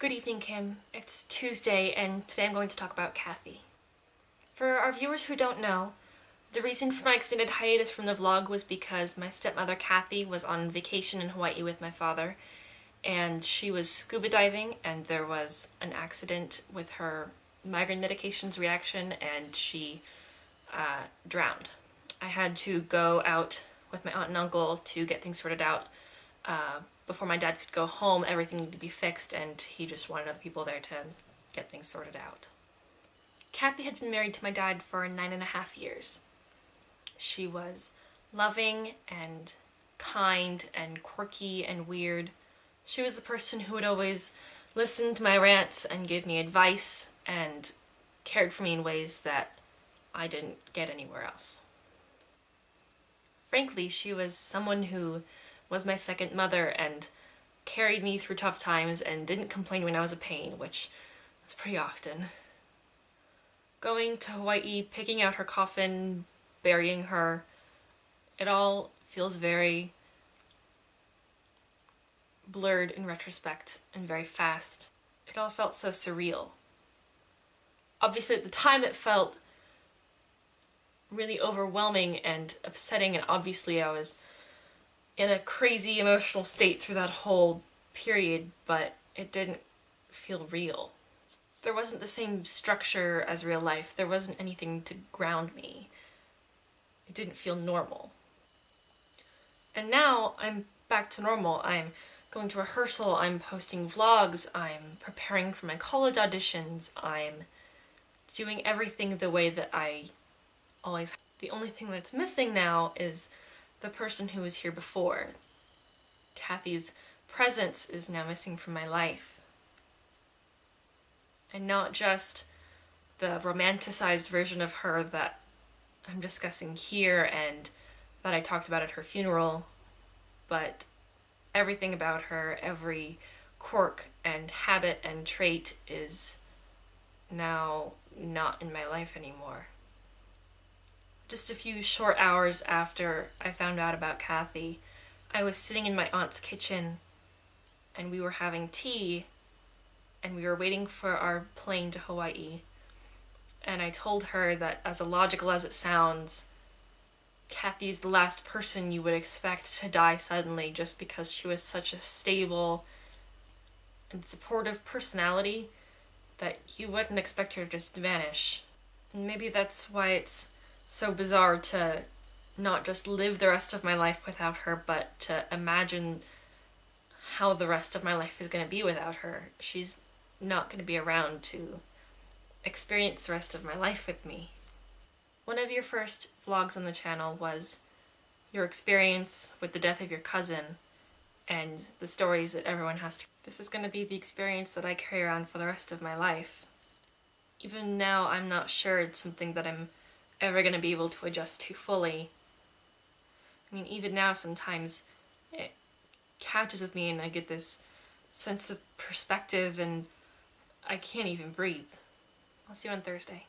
Good evening, Kim. It's Tuesday, and today I'm going to talk about Kathy. For our viewers who don't know, the reason for my extended hiatus from the vlog was because my stepmother Kathy was on vacation in Hawaii with my father, and she was scuba diving, and there was an accident with her migraine medications reaction, and she drowned. I had to go out with my aunt and uncle to get things sorted out. Before my dad could go home, everything needed to be fixed, and he just wanted other people there to get things sorted out. Kathy had been married to my dad for 9.5 years. She was loving and kind and quirky and weird. She was the person who would always listen to my rants and give me advice and cared for me in ways that I didn't get anywhere else. Frankly, she was someone who was my second mother and carried me through tough times and didn't complain when I was a pain, which was pretty often. Going to Hawaii, picking out her coffin, burying her, it all feels very blurred in retrospect and very fast. It all felt so surreal. Obviously at the time it felt really overwhelming and upsetting, and obviously I was in a crazy emotional state through that whole period, but it didn't feel real. There wasn't the same structure as real life. There wasn't anything to ground me. It didn't feel normal. And now I'm back to normal. I'm going to rehearsal, I'm posting vlogs, I'm preparing for my college auditions, I'm doing everything the way that I always have. The only thing that's missing now is the person who was here before. Kathy's presence is now missing from my life. And not just the romanticized version of her that I'm discussing here and that I talked about at her funeral, but everything about her, every quirk and habit and trait is now not in my life anymore. Just a few short hours after I found out about Kathy, I was sitting in my aunt's kitchen and we were having tea and we were waiting for our plane to Hawaii. And I told her that, as illogical as it sounds, Kathy's the last person you would expect to die suddenly just because she was such a stable and supportive personality that you wouldn't expect her to just vanish. And maybe that's why it's so bizarre to not just live the rest of my life without her, but to imagine how the rest of my life is going to be without her. She's not going to be around to experience the rest of my life with me. One of your first vlogs on the channel was your experience with the death of your cousin and the stories that everyone has to. This is going to be the experience that I carry around for the rest of my life. Even now, I'm not sure it's something that I'm ever going to be able to adjust to fully. I mean, even now sometimes it catches with me and I get this sense of perspective and I can't even breathe. I'll see you on Thursday.